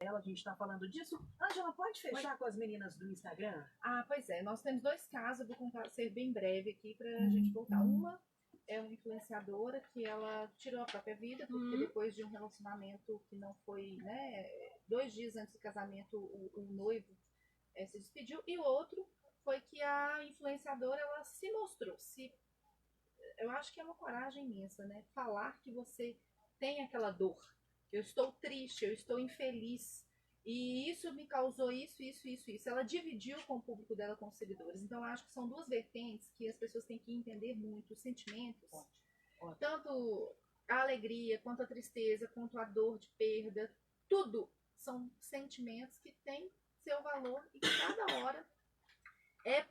tela, a gente está falando disso. Ângela, pode fechar com as meninas do Instagram? Ah, pois é. Nós temos 2 casos, eu vou contar, ser bem breve aqui para a gente voltar. Uma é uma influenciadora que ela tirou a própria vida, porque depois de um relacionamento que não foi, né, 2 dias antes do casamento, o noivo se despediu. E o outro foi que a influenciadora, ela se mostrou, eu acho que é uma coragem imensa, né? Falar que você tem aquela dor. Eu estou triste, eu estou infeliz. E isso me causou isso. Ela dividiu com o público dela, com os seguidores. Então, eu acho que são 2 vertentes que as pessoas têm que entender muito. Os sentimentos, tanto a alegria, quanto a tristeza, quanto a dor de perda, tudo são sentimentos que têm seu valor e que cada hora é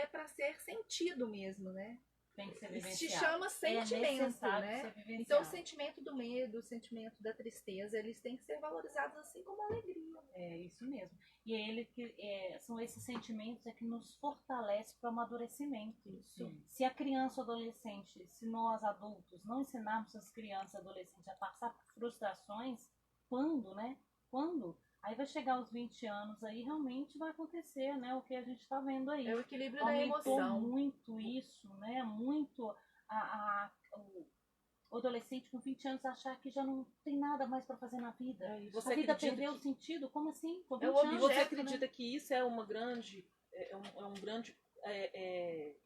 para ser sentido mesmo, né? Tem que ser vivenciado. Se chama sentimento, né? Então o sentimento do medo, o sentimento da tristeza, eles têm que ser valorizados assim como a alegria. É isso mesmo. E são esses sentimentos que nos fortalecem para o amadurecimento. Isso. Se a criança ou adolescente, se nós adultos não ensinarmos as crianças e adolescentes a passar por frustrações, quando, né? Quando? Aí vai chegar aos 20 anos, aí realmente vai acontecer, né? O que a gente está vendo aí. É o equilíbrio Aumentou da emoção. muito isso, né? Muito o adolescente com 20 anos achar que já não tem nada mais para fazer na vida. A vida perdeu o sentido? Como assim? Com 20 anos, você acredita que isso é uma grande, um grande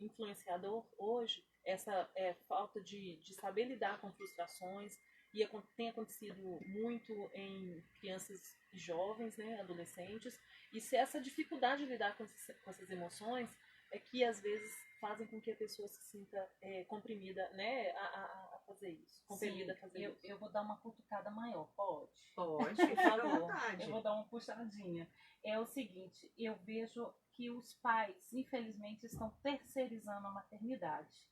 influenciador hoje? Essa falta de saber lidar com frustrações, e tem acontecido muito em crianças jovens, né, adolescentes, e se essa dificuldade de lidar com essas emoções é que às vezes fazem com que a pessoa se sinta comprimida, né, a fazer isso, comprimida a fazer isso. Eu vou dar uma cutucada maior, pode? Pode, fica à vontade. Eu vou dar uma puxadinha. É o seguinte, eu vejo que os pais, infelizmente, estão terceirizando a maternidade,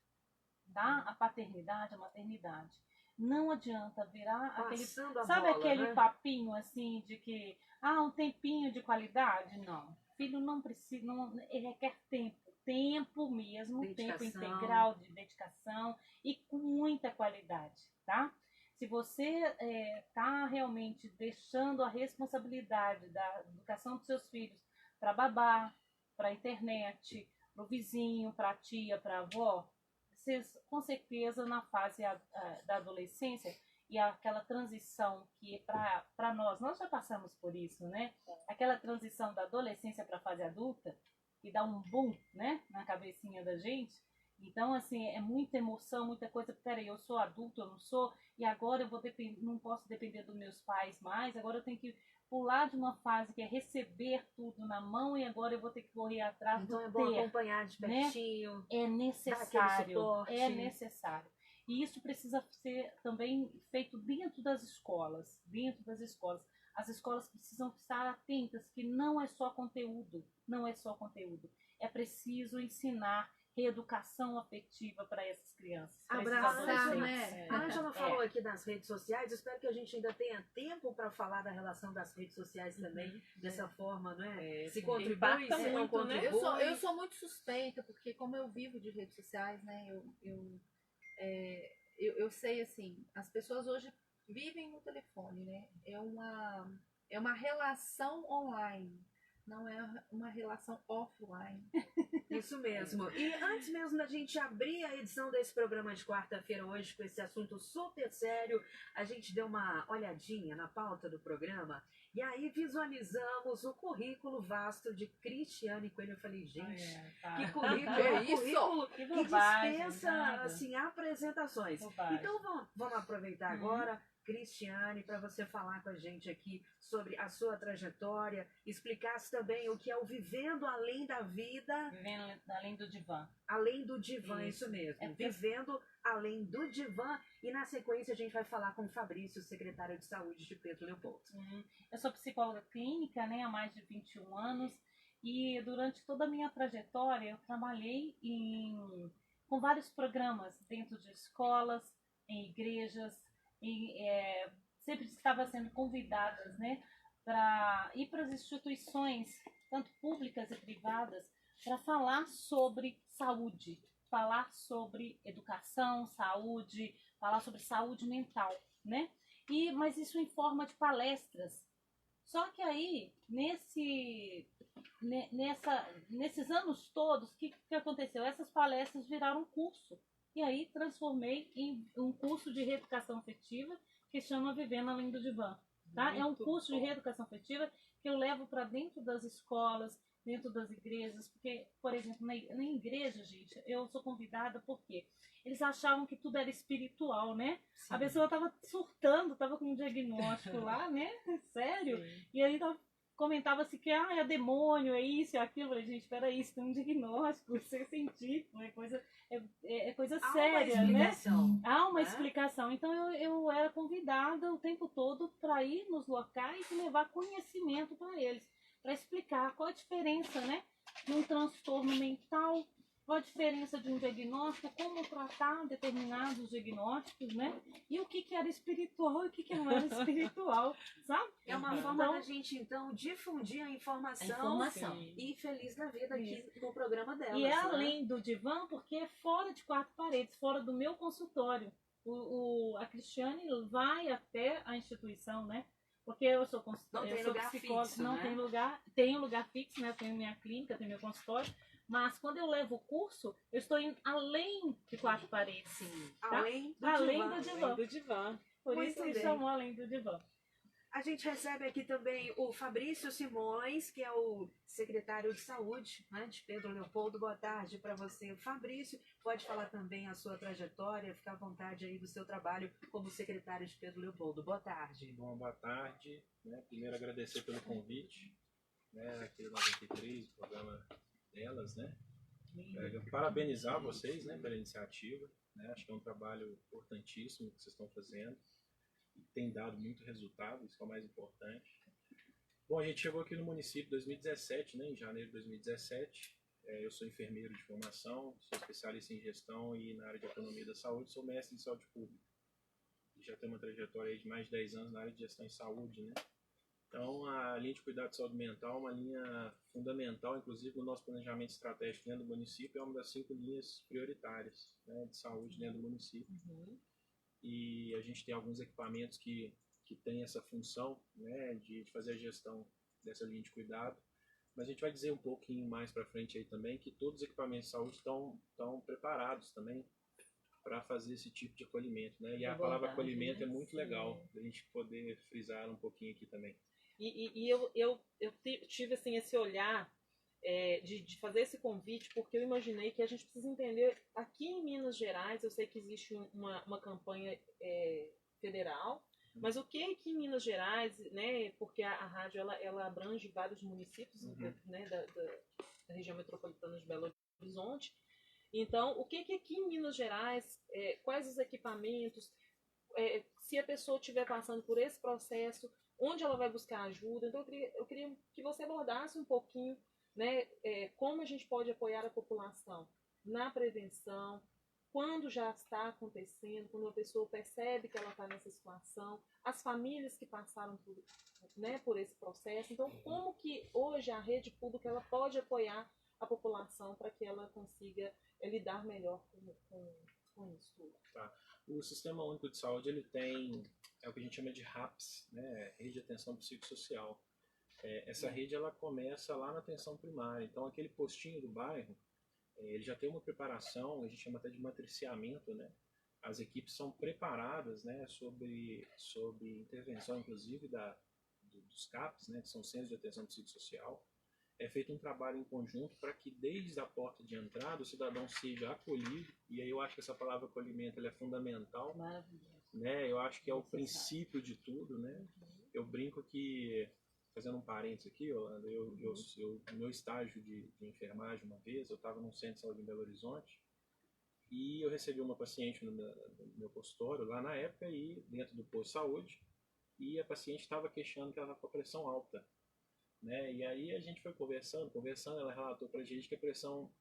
tá? A paternidade, a maternidade. Não adianta virar aquele papinho assim de que um tempinho de qualidade, não. Filho não precisa, ele requer tempo mesmo, dedicação. Tempo integral de dedicação e com muita qualidade, tá? Se você tá realmente deixando a responsabilidade da educação dos seus filhos para babá, para a internet, para o vizinho, para a tia, para a avó, vocês, com certeza, na fase da adolescência e aquela transição que para nós já passamos por isso, né? Aquela transição da adolescência para a fase adulta, que dá um boom, né, na cabecinha da gente. Então, assim, é muita emoção, muita coisa. Peraí, eu sou adulto, eu não sou, e agora eu não posso depender dos meus pais mais, agora eu tenho que pular de uma fase que é receber tudo na mão e agora eu vou ter que correr atrás então do é bom ter, acompanhar de pertinho, né? É necessário. E isso precisa ser também feito dentro das escolas, As escolas precisam estar atentas que não é só conteúdo, É preciso ensinar reeducação afetiva para essas crianças. Abraçar, né? A Ângela falou aqui das redes sociais, espero que a gente ainda tenha tempo para falar da relação das redes sociais também, dessa forma, né? Se contribui, se não contribui. Eu sou muito suspeita, porque como eu vivo de redes sociais, né? Eu sei, assim, as pessoas hoje vivem no telefone, né? É uma relação online, não é uma relação offline. Isso mesmo. E antes mesmo da gente abrir a edição desse programa de quarta-feira hoje com esse assunto super sério, a gente deu uma olhadinha na pauta do programa e aí visualizamos o currículo vasto de Cristiane Coelho. Eu falei, gente, que currículo, currículo que dispensa assim, apresentações. Então vamos aproveitar agora, Cristiane, para você falar com a gente aqui sobre a sua trajetória, explicasse também o que é o Vivendo Além da Vida. Vivendo Além do Divã. Além do divã, isso mesmo. Vivendo Além do Divã. E na sequência a gente vai falar com o Fabrício, secretário de Saúde de Pedro Leopoldo. Eu sou psicóloga clínica, né, há mais de 21 anos. E durante toda a minha trajetória eu trabalhei com vários programas dentro de escolas, em igrejas, sempre estava sendo convidadas, né, para ir para as instituições, tanto públicas e privadas, para falar sobre saúde, falar sobre educação, saúde, falar sobre saúde mental, né? Mas isso em forma de palestras Só que aí, nesses anos todos, o que aconteceu? Essas palestras viraram um curso. E aí transformei em um curso de reeducação afetiva que chama Vivendo Além do Divã. Tá? É um curso de reeducação afetiva que eu levo para dentro das escolas, dentro das igrejas, porque, por exemplo, na igreja, gente, eu sou convidada porque eles achavam que tudo era espiritual, né? Sim. A pessoa estava surtando, estava com um diagnóstico lá, né? Sério. Sim. E aí comentava-se que é demônio, é isso, é aquilo. Eu falei, gente, peraí, isso tem um diagnóstico, isso é científico, é coisa séria, né? Há uma explicação. Então eu era convidada o tempo todo para ir nos locais e levar conhecimento para eles, para explicar qual a diferença, né, de um transtorno mental, qual a diferença de um diagnóstico, como tratar determinados diagnósticos, né? E o que era espiritual e o que não era espiritual, sabe? É uma forma da gente, então, difundir a informação. E feliz da vida aqui no programa dela. E é além do divã, porque é fora de 4 paredes, fora do meu consultório. A Cristiane vai até a instituição, né? Porque eu sou consultora, eu sou psicóloga, fixo, não né? tem lugar, tenho lugar fixo, né? Eu tenho minha clínica, tenho meu consultório. Mas quando eu levo o curso, eu estou indo além de 4 paredes. Sim, tá? além do divã. Além do divã. Por Muito isso se bem. chamou Além do Divã. A gente recebe aqui também o Fabrício Simões, que é o secretário de saúde, né, de Pedro Leopoldo. Boa tarde para você, Fabrício. Pode falar também a sua trajetória, fica à vontade aí do seu trabalho como secretário de Pedro Leopoldo. Boa tarde. Bom, boa tarde. Primeiro agradecer pelo convite, né, aqui do 93, o programa delas, né. Parabenizar vocês, né, pela iniciativa, né. Acho que é um trabalho importantíssimo que vocês estão fazendo. Tem dado muito resultado, isso que é o mais importante. Bom, a gente chegou aqui no município em 2017, né, em janeiro de 2017. Eu sou enfermeiro de formação, sou especialista em gestão e na área de economia da saúde, sou mestre em saúde pública. E já tenho uma trajetória aí de mais de 10 anos na área de gestão em saúde, né. Então, a linha de cuidado de saúde mental é uma linha fundamental, inclusive no nosso planejamento estratégico dentro do município, é uma das 5 linhas prioritárias, né, de saúde dentro do município. E a gente tem alguns equipamentos que têm essa função, né, de fazer a gestão dessa linha de cuidado. Mas a gente vai dizer um pouquinho mais para frente aí também que todos os equipamentos de saúde estão preparados também para fazer esse tipo de acolhimento, né? E a palavra acolhimento é muito legal, a gente poder frisar um pouquinho aqui também. E eu tive assim, esse olhar de fazer esse convite, porque eu imaginei que a gente precisa entender, aqui em Minas Gerais, eu sei que existe uma campanha federal, mas o que aqui em Minas Gerais, né, porque a rádio ela abrange vários municípios, né, da região metropolitana de Belo Horizonte. Então, o que aqui em Minas Gerais, quais os equipamentos, se a pessoa estiver passando por esse processo, onde ela vai buscar ajuda. Então, eu queria que você abordasse um pouquinho, né, como a gente pode apoiar a população na prevenção, quando já está acontecendo, quando a pessoa percebe que ela está nessa situação, as famílias que passaram por esse processo. Então, como que hoje a rede pública ela pode apoiar a população para que ela consiga lidar melhor com isso tudo? Tá. O Sistema Único de Saúde ele tem o que a gente chama de RAPS, né, Rede de Atenção Psicossocial. Essa rede ela começa lá na atenção primária. Então, aquele postinho do bairro, ele já tem uma preparação, a gente chama até de matriciamento, né? As equipes são preparadas, né, sobre intervenção, inclusive, dos CAPs, né, que são Centros de Atenção Psicossocial. É feito um trabalho em conjunto para que, desde a porta de entrada, o cidadão seja acolhido, e aí eu acho que essa palavra acolhimento ela é fundamental. Maravilhoso. Né? Eu acho que é o princípio de tudo, né? Eu brinco que, fazendo um parênteses aqui, Yolanda, no meu estágio de enfermagem uma vez, eu estava num centro de saúde em Belo Horizonte, e eu recebi uma paciente no meu consultório, lá na época, e dentro do posto de saúde, e a paciente estava queixando que ela estava com a pressão alta. Né? E aí a gente foi conversando, ela relatou pra gente que a pressão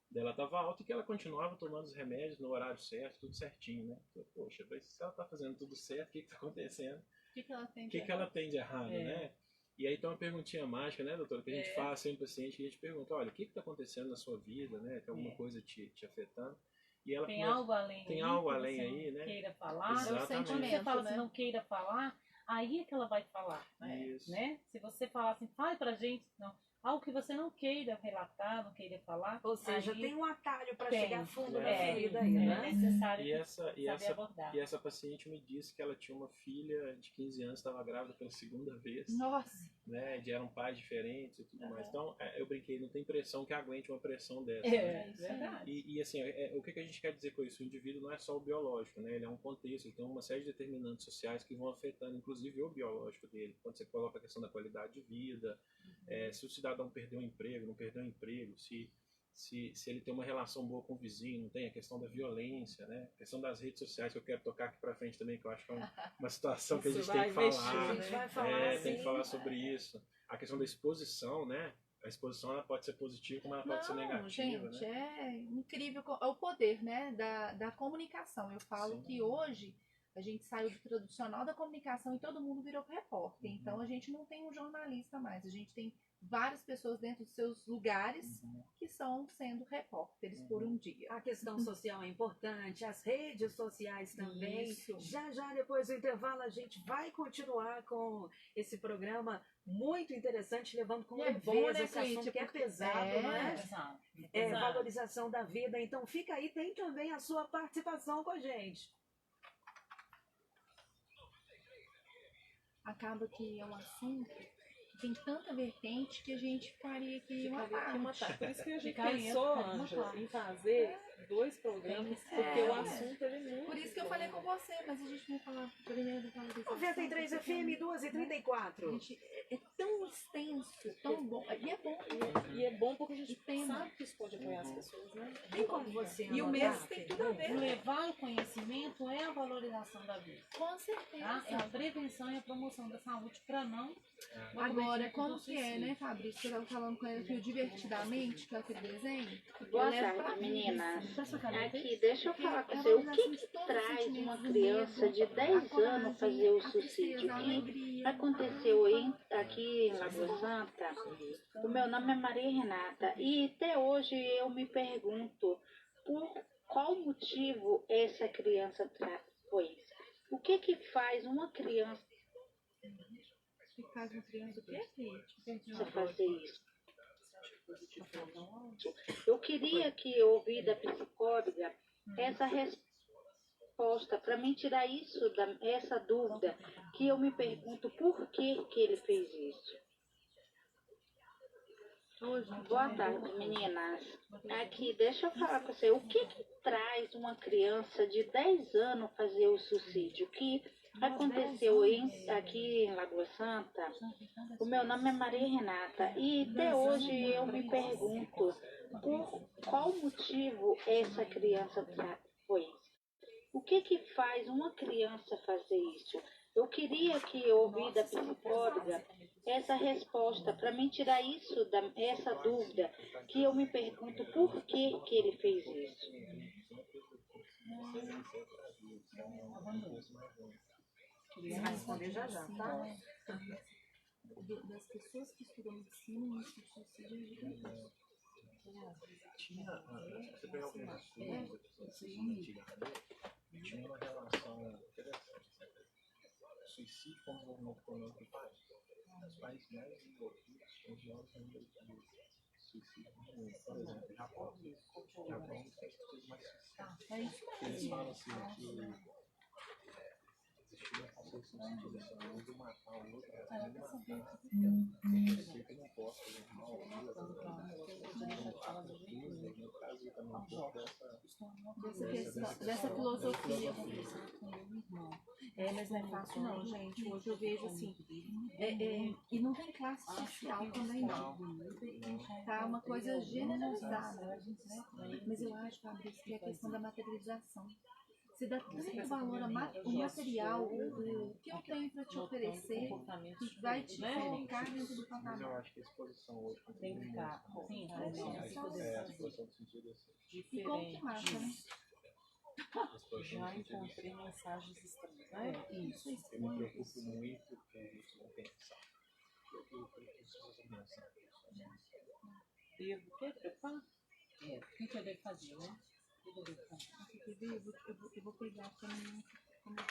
dela estava alta e que ela continuava tomando os remédios no horário certo, tudo certinho, né? Então, poxa, mas se ela está fazendo tudo certo, o que está acontecendo? O que ela tem O que ela tem de errado, né? E aí tem uma perguntinha mágica, né, doutora, que a gente faz sempre paciente, que a gente pergunta, olha, o que está acontecendo na sua vida, né? Tem alguma coisa te afetando? E ela tem algo além tem aí, algo que além você aí, não né? queira falar. Exatamente. Quando você fala né? assim, não queira falar, aí é que ela vai falar, Isso. né? Se você falar assim, fale pra gente, não, algo que você não queira relatar, não queira falar, Ou seja, aí tem um atalho para tem. chegar fundo na É. ferida aí, né? é necessário E essa, saber abordar. e essa paciente me disse que ela tinha uma filha de 15 anos, estava grávida pela segunda vez, Nossa, né? Eram pais diferentes e tudo mais. Então, eu brinquei, não tem pressão que aguente uma pressão dessa. É, Né? verdade. E assim, o que a gente quer dizer com isso? O indivíduo não é só o biológico, né? Ele é um contexto, ele tem uma série de determinantes sociais que vão afetando, inclusive, o biológico dele. Quando você coloca a questão da qualidade de vida, se o cidadão perdeu um emprego, não perdeu um emprego, se ele tem uma relação boa com o vizinho, não tem a questão da violência, né? A questão das redes sociais, que eu quero tocar aqui pra frente também, que eu acho que é uma situação que a gente tem que falar. A gente vai falar, Tem que sim. falar sobre isso. A questão da exposição, né? A exposição ela pode ser positiva como ela pode ser negativa, gente, né? é incrível o poder, né, da comunicação. Eu falo Sim. que hoje a gente saiu do tradicional da comunicação e todo mundo virou repórter. Uhum. Então a gente não tem um jornalista mais, a gente tem várias pessoas dentro dos seus lugares que estão sendo repórteres por um dia. A questão social é importante, as redes sociais também. Isso. Já depois do intervalo a gente vai continuar com esse programa muito interessante, levando com E é leveza bom, né, esse assunto Cleide, que é porque- pesado, não é? Exato. É, Exato. valorização da vida. Então fica aí, tem também a sua participação com a gente. Acaba que é um assunto que tem tanta vertente que a gente ficaria aqui uma Ficaria aqui uma tarde. tarde. Por isso que a gente Ficaria pensou, uma Ângela, tarde. em fazer 2 programas, porque o assunto ele é muito Por isso que eu bom. falei com você, mas a gente não falava primeiro da valorização. 93 porque FM, 2h34. Gente, é tão extenso, tão bom. E é bom. E é bom porque a gente Tem, sabe que isso pode apoiar as pessoas, né? Tem como você E o anotar, mês tem tudo a Fernanda? ver. Levar o conhecimento é a valorização da vida. Com certeza. Tá? É a prevenção e a promoção da saúde para não. Agora, como que é, né, Fabrício? Você estava falando com ela aqui o Divertidamente, que é aquele desenho. Boa Eu levo pra tarde, vida, meninas. assim, pra sua cabeça. Aqui, deixa eu falar com É a você. O valorização que de todos os traz sentimentos, uma o criança medo, de a 10 coragem, anos fazer o a suicídio? tristeza, a O que alegria, aconteceu aqui em Lagoa Santa? O meu nome é Maria Renata e até hoje eu me pergunto por qual motivo essa criança foi isso. O que faz uma criança que faz uma criança o quê, gente? fazer isso? Eu queria que eu ouvisse da psicóloga essa resposta para mim tirar essa dúvida que eu me pergunto por que ele fez isso. Boa tarde, meninas. Aqui, deixa eu falar com você. O que traz uma criança de 10 anos fazer o suicídio? O que aconteceu aqui em Lagoa Santa? O meu nome é Maria Renata e até hoje eu me pergunto por qual motivo essa criança foi isso. O que faz uma criança fazer isso? Eu queria que eu ouvisse da psicóloga essa resposta para mim tirar essa dúvida que eu me pergunto por que ele fez isso. Você vai responder já, tá? Das pessoas que estudam medicina, isso suicídio é gigantesco. Você pegar alguns estudos da questão antigamente, tinha uma relação interessante. O suicídio com o desenvolvimento econômico do país. Os países mais desenvolvidos têm os maiores números de suicídio no mundo. Por exemplo, o Japão. O Japão tem as pessoas mais suicidas. Eles falam assim que existia uma concepção de suicídio, um de matar o outro, mas não matar. Porque eu não posso fazer mal, no caso também um pouco Dessa filosofia. Mas não é fácil não, gente. Hoje eu vejo assim. E não tem classe social também não. Tá uma coisa generalizada, né? Mas eu acho, Fabrício, que é a questão da materialização. Você dá tanto valor ao material, o que eu tenho para te oferecer, que vai te colocar dentro do Mas eu patamar. acho que a exposição hoje Tem que ficar. Sim, a exposição no sentido assim. E como que mata, né? A exposição no Já sentido assim. encontrei mensagens estranhas, É, né? isso. Eu me preocupo muito com isso, com pensar. Eu preciso pensar. Devo o quê? Preocupar? É, o que eu devo fazer, né? O que eu devo fazer? Eu vou pegar também como eu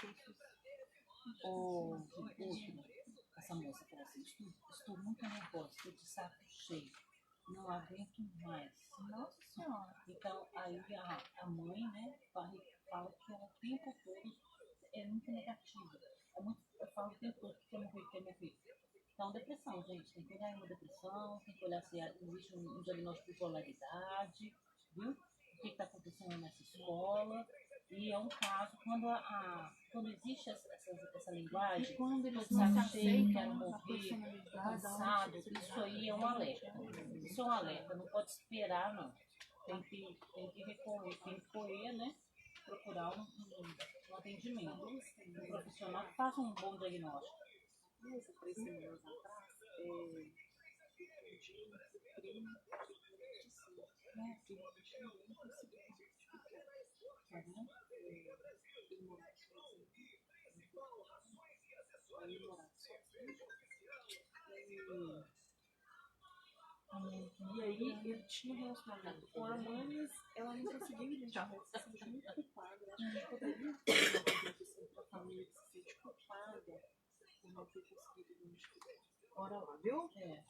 Essa moça falou assim, estou muito nervosa, estou de saco cheio, não aguento mais. Nossa Senhora. Então, aí a mãe, né, fala que o tempo todo é muito negativa. Eu falo o tempo todo que quer morrer. Então, depressão, gente, tem que olhar em uma depressão, tem que olhar se existe um diagnóstico de polaridade, viu? O que está acontecendo nessa escola. E é um caso, quando existe essa linguagem, quando eles todo não saco se cheio, aceitam, quero a morrer, personalidade, cansado, isso aí é um alerta. Isso é um alerta, não pode esperar, não. Tem que correr, né? Procurar um atendimento. Um profissional que faça um bom diagnóstico. Essa 3 semanas atrás, e aí ele tinha um relacionamento com a mãe, mas ela não conseguiu identificar, ela se sentiu muito culpada. Eu acho que poderia ter uma coisa para a família que se sente culpada por não ter conseguido identificar. Bora lá, viu? É.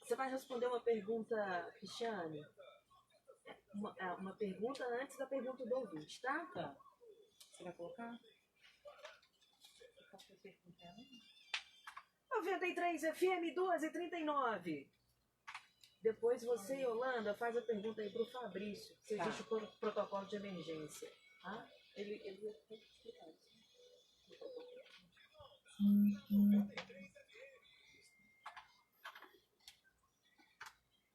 Você vai responder uma pergunta, Cristiane? Uma pergunta antes da pergunta do ouvinte, tá? Tá. Você vai colocar? 93 FM 2h39. Depois você, Yolanda, faz a pergunta aí pro Fabrício, se Tá. existe o protocolo de emergência. Tá? Ele ia explicar isso.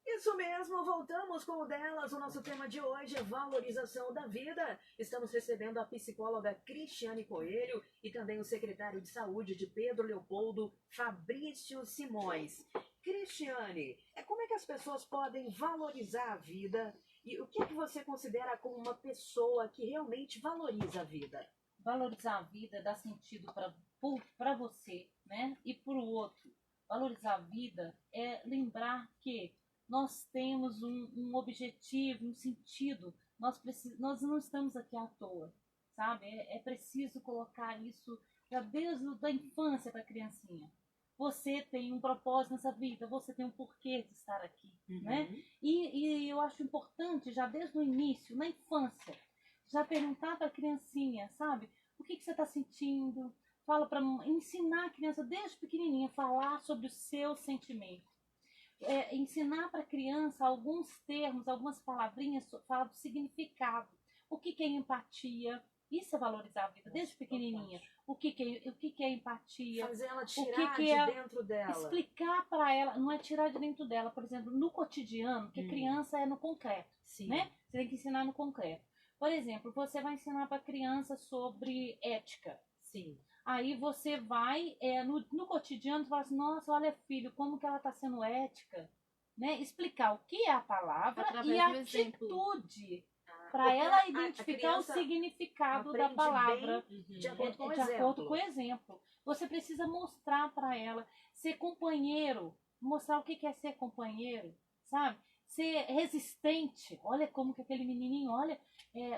Isso mesmo, voltamos com o delas. O nosso tema de hoje é valorização da vida. Estamos recebendo a psicóloga Cristiane Coelho e também o secretário de saúde de Pedro Leopoldo, Fabrício Simões. Cristiane, como é que as pessoas podem valorizar a vida e o que é que você considera como uma pessoa que realmente valoriza a vida? Valorizar a vida dá sentido para você, né? E para o outro. Valorizar a vida é lembrar que nós temos um objetivo, um sentido. Nós não estamos aqui à toa, sabe? É preciso colocar isso já desde a infância para a criancinha. Você tem um propósito nessa vida, você tem um porquê de estar aqui, né? E eu acho importante, já desde o início, na infância, já perguntar para a criancinha, sabe? O que você está sentindo? Fala para ensinar a criança desde pequenininha a falar sobre os seus sentimentos. Ensinar para a criança alguns termos, algumas palavrinhas, falar do significado. O que é empatia? Isso é valorizar a vida desde pequenininha. O que é empatia? Fazer ela tirar de dentro dela. Explicar para ela, não é tirar de dentro dela, por exemplo, no cotidiano, que criança é no concreto, Sim. né? Você tem que ensinar no concreto. Por exemplo, você vai ensinar para a criança sobre ética. Sim. Aí você vai, no cotidiano, você fala assim, nossa, olha filho, como que ela está sendo ética, né? Explicar o que é a palavra e a atitude, para ela identificar o significado da palavra de acordo com o de acordo com o exemplo. Você precisa mostrar para ela, ser companheiro, mostrar o que é ser companheiro, sabe? Ser resistente. Olha como que aquele menininho, olha,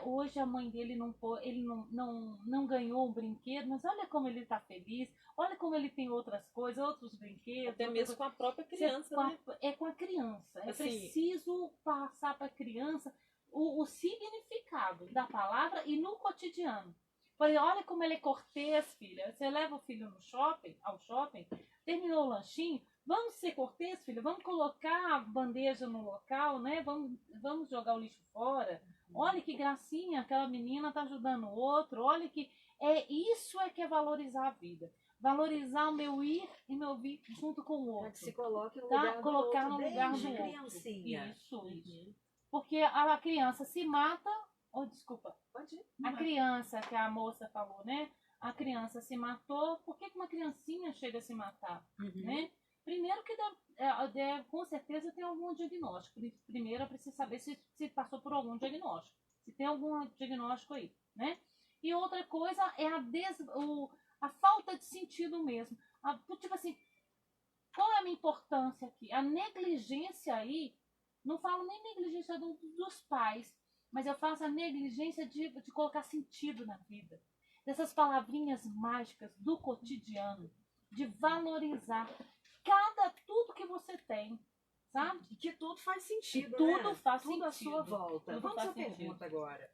hoje a mãe dele não ganhou um brinquedo, mas olha como ele está feliz, olha como ele tem outras coisas, outros brinquedos. Até mesmo com a própria criança, né? Com a criança. É assim, preciso passar para a criança o significado da palavra e no cotidiano. Olha como ele é cortês, filha. Você leva o filho ao shopping, terminou o lanchinho, vamos ser cortês, filha, vamos colocar a bandeja no local, né? Vamos jogar o lixo fora. Olha que gracinha, aquela menina tá ajudando o outro. Olha que isso que é valorizar a vida. Valorizar o meu ir e meu vir junto com o outro. Que se coloque no lugar do colocar outro, no lugar do criancinha. Isso. Porque a criança se mata. Desculpa. Pode ir. A criança que a moça falou, né? A criança se matou. Por que uma criancinha chega a se matar? Né? Primeiro que com certeza tem algum diagnóstico. Primeiro eu preciso saber se passou por algum diagnóstico. Se tem algum diagnóstico aí, né? E outra coisa é a falta de sentido mesmo. Tipo assim, qual é a minha importância aqui? A negligência aí, não falo nem negligência dos pais, mas eu faço a negligência de colocar sentido na vida. dessas palavrinhas mágicas do cotidiano, de valorizar tudo que você tem, sabe? E que tudo faz sentido, Tudo né? faz tudo à sentido. sua volta. Tudo Vamos faz à sentido. pergunta agora.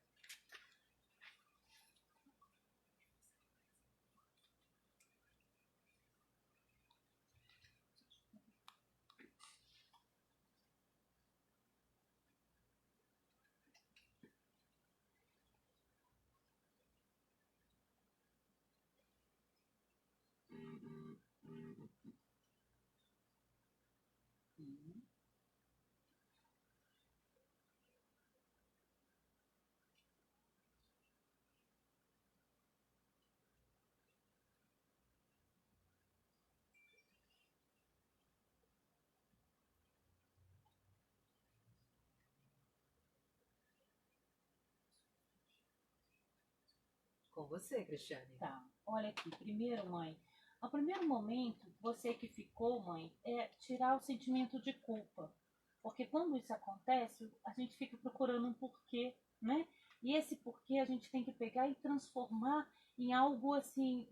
Com você, Cristiane. Tá, olha aqui, primeiro, mãe. O primeiro momento, você que ficou, mãe, é tirar o sentimento de culpa. Porque quando isso acontece, a gente fica procurando um porquê, né? E esse porquê a gente tem que pegar e transformar em algo assim,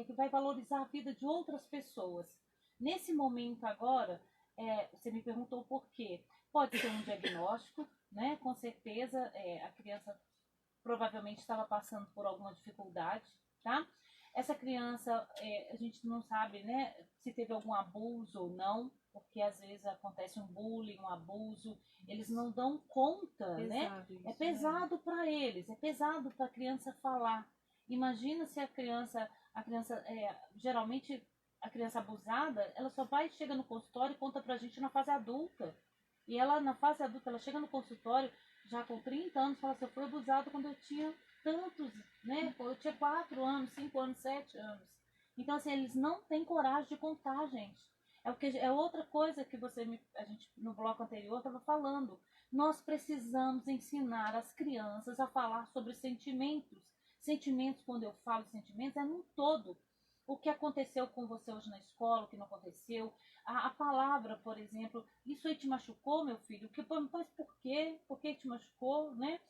que vai valorizar a vida de outras pessoas. Nesse momento agora, você me perguntou o porquê. Pode ser um diagnóstico, né? Com certeza, a criança provavelmente estava passando por alguma dificuldade, tá? Essa criança, a gente não sabe, né, se teve algum abuso ou não, porque às vezes acontece um bullying, um abuso, eles não dão conta, né? É pesado para eles, é pesado para a criança falar. Imagina se a criança geralmente a criança abusada, ela só chega no consultório e conta pra gente na fase adulta. E ela, na fase adulta, ela chega no consultório já com 30 anos, fala assim, eu fui abusada quando eu tinha tantos, né? Eu tinha 4 anos, 5 anos, 7 anos. Então, assim, eles não têm coragem de contar, gente. É outra coisa que a gente, no bloco anterior, estava falando. Nós precisamos ensinar as crianças a falar sobre sentimentos. Sentimentos, quando eu falo sentimentos, é num todo. O que aconteceu com você hoje na escola, o que não aconteceu. A palavra, por exemplo, isso aí te machucou, meu filho? Mas por quê? Por que te machucou, né?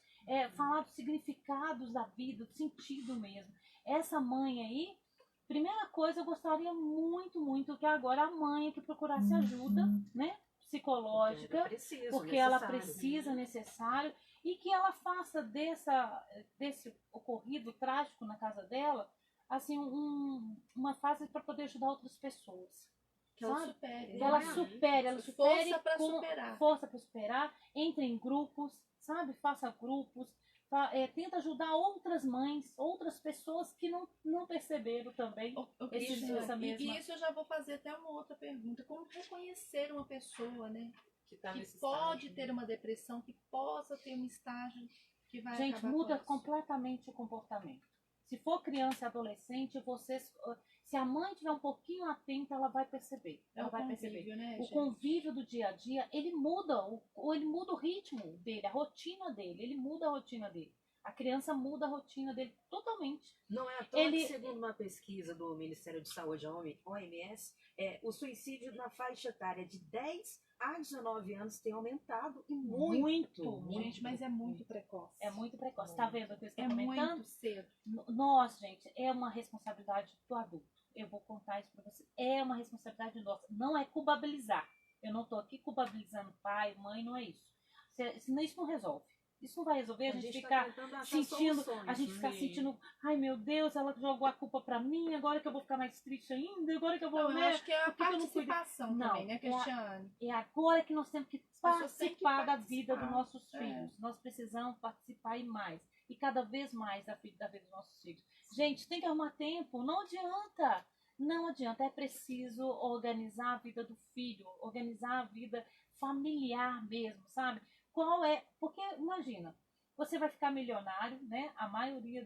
Falar dos significados da vida, do sentido mesmo. Essa mãe aí, primeira coisa, eu gostaria muito, muito que agora a mãe que procurasse ajuda, né? Psicológica, porque ela precisa, necessário, e que ela faça desse ocorrido trágico na casa dela, assim, uma fase para poder ajudar outras pessoas. Que ela supere. Que ela supere Força para superar. Força para superar, entre em grupos, sabe? Faça grupos, tenta ajudar outras mães, outras pessoas que não perceberam também essa mesma... E isso eu já vou fazer até uma outra pergunta. Como reconhecer uma pessoa, né? Que, tá que nesse pode estágio, ter uma depressão, que possa ter um estágio que vai Gente, acabar muda com isso. completamente o comportamento. Se for criança e adolescente, se a mãe estiver um pouquinho atenta, ela vai perceber. Ela vai perceber. Né, o convívio do dia a dia, ele muda o ritmo dele, a rotina dele. Ele muda a rotina dele. A criança muda a rotina dele totalmente. Não é à toa que, segundo uma pesquisa do Ministério de Saúde, a OMS, o suicídio na faixa etária de 10 a 19 anos tem aumentado e muito. Gente, mas é muito precoce. É muito precoce. Tá vendo o que eu estou É comentando? muito cedo. Nós, gente, é uma responsabilidade do adulto. Eu vou contar isso para você. É uma responsabilidade nossa. Não é culpabilizar. Eu não estou aqui culpabilizando pai, mãe, não é isso. Isso não resolve. Isso não vai resolver, a gente ficar sentindo, ai meu Deus, ela jogou a culpa pra mim, agora que eu vou ficar mais triste ainda, agora que eu vou... Não, eu acho que é a participação também, né, Cristiane? É agora que nós temos que participar da vida dos nossos filhos. Nós precisamos participar mais. E cada vez mais da vida dos nossos filhos. Gente, tem que arrumar tempo, não adianta. Não adianta, é preciso organizar a vida do filho, organizar a vida familiar mesmo, sabe? Porque imagina, você vai ficar milionário, né? A maioria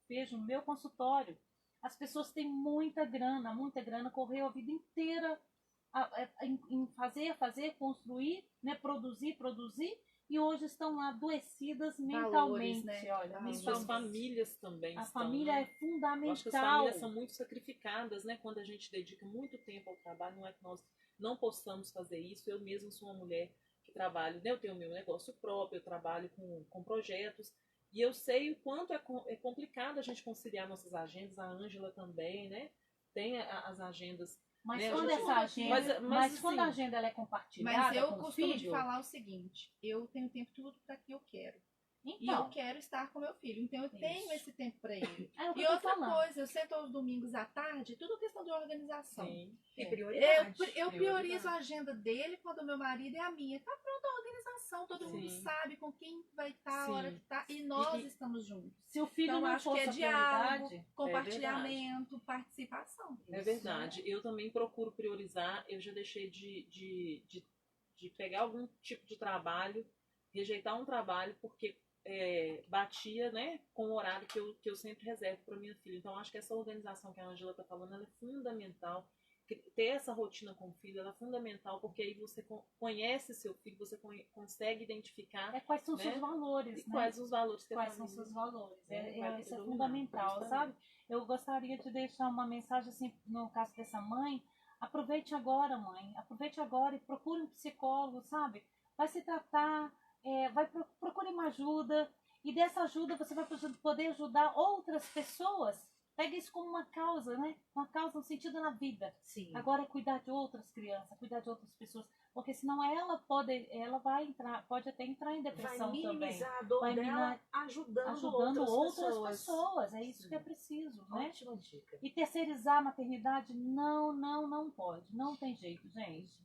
vejo no meu consultório, as pessoas têm muita grana, correu a vida inteira em fazer, construir, né? Produzir, e hoje estão lá adoecidas mentalmente. Valores, né? Olha, E suas famílias também a estão, família né? é fundamental. Eu acho que as famílias são muito sacrificadas, né? Quando a gente dedica muito tempo ao trabalho, não é que nós não possamos fazer isso. Eu mesma sou uma mulher que trabalho, né? Eu tenho o meu negócio próprio, eu trabalho com projetos, E eu sei o quanto é complicado a gente conciliar nossas agendas, a Ângela também, né? Tem as agendas. Mas né, quando a gente- essa agenda, mas assim, quando a agenda ela é compartilhada Mas eu com o costumo te filho, falar o seguinte, eu tenho tempo tudo para que eu quero. E então, eu quero estar com meu filho, então eu tenho Isso. esse tempo para ele. é o que E eu tô outra falando. coisa, eu sento aos domingos à tarde, tudo questão de organização. sim. E Eu, prioridade. eu priorizo a agenda dele quando o meu marido é a minha. Tá pronta a organização, todo mundo Sim. sabe com quem vai estar, a Sim. hora que tá, e nós E- estamos juntos. Se o filho Então, não acho que fosse é a diálogo, prioridade, compartilhamento, participação. É verdade. Eu também procuro priorizar. Eu já deixei de pegar algum tipo de trabalho, rejeitar um trabalho, porque batia, né, com o horário que eu sempre reservo para minha filha. Então, acho que essa organização que a Angela está falando, ela é fundamental. Ter essa rotina com o filho, ela é fundamental, porque aí você conhece seu filho, você consegue identificar quais são os né? seus valores, e né? quais os valores que a Quais são família... os seus valores. vai Isso é predominar, fundamental, justamente. sabe? Eu gostaria de deixar uma mensagem assim, no caso dessa mãe, aproveite agora, mãe, aproveite agora e procure um psicólogo, sabe? Vai se tratar, procure uma ajuda, e dessa ajuda você vai poder ajudar outras pessoas. Pega isso como uma causa, né? Uma causa, um sentido na vida. Sim. Agora é cuidar de outras crianças, cuidar de outras pessoas, porque senão ela vai entrar, pode até entrar em Vai depressão também. minimizar a dor Vai dela ajudando outras pessoas. pessoas. É isso Sim. que é preciso, né? Ótima dica. E terceirizar a maternidade não pode. Não tem jeito, gente.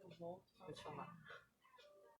Eu volto. Pode falar.